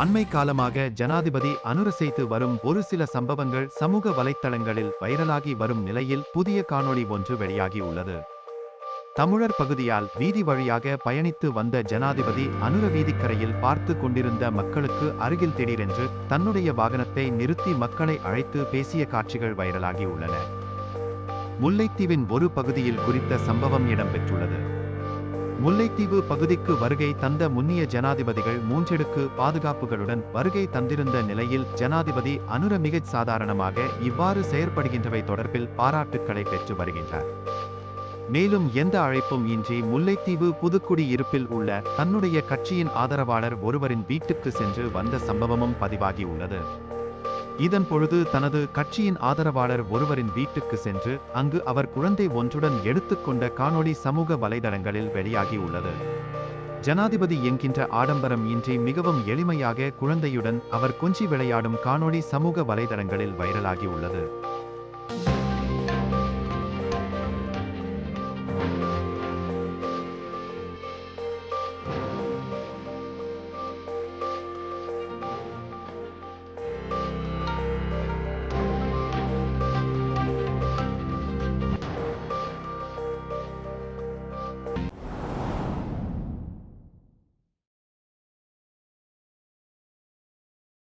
அண்மை காலமாக ஜனாதிபதி அனுரசைத்து வரும் ஒரு சில சம்பவங்கள் சமூக வலைத்தளங்களில் வைரலாகி வரும் நிலையில் புதிய காணொளி ஒன்று வெளியாகி உள்ளது. தமிழர் பகுதியால் வீதி வழியாக பயணித்து வந்த ஜனாதிபதி அனுர வீதிக்கரையில் பார்த்து கொண்டிருந்த மக்களுக்கு அருகில் திடீரென்று தன்னுடைய வாகனத்தை நிறுத்தி மக்களை அழைத்து பேசிய காட்சிகள் வைரலாகி உள்ளன. முல்லைத்தீவின் ஒரு பகுதியில் குறித்த சம்பவம் இடம்பெற்றுள்ளது. முல்லைத்தீவு பகுதிக்கு வருகை தந்த முன்னிய ஜனாதிபதிகள் மூன்றடுக்கு பாதுகாப்புகளுடன் வருகை தந்திருந்த நிலையில் ஜனாதிபதி அனுர மிகச் சாதாரணமாக இவ்வாறு செயற்படுகின்றவை தொடர்பில் பாராட்டுக்களை பெற்று வருகின்றார். மேலும் எந்த அழைப்பும் இன்றி முல்லைத்தீவு புதுக்குடி இருப்பில் உள்ள தன்னுடைய கட்சியின் ஆதரவாளர் ஒருவரின் வீட்டுக்கு சென்று வந்த சம்பவமும் பதிவாகி உள்ளது. இதன் பொழுது தனது கட்சியின் ஆதரவாளர் ஒருவரின் வீட்டுக்கு சென்று அங்கு அவர் குழந்தை ஒன்றுடன் எடுத்துக்கொண்ட காணொளி சமூக வலைதளங்களில் வெளியாகி உள்ளது. ஜனாதிபதி என்கின்ற ஆடம்பரம் இன்றி மிகவும் எளிமையாக குழந்தையுடன் அவர் கொஞ்சி விளையாடும் காணொளி சமூக வலைதளங்களில் வைரலாகி உள்ளது.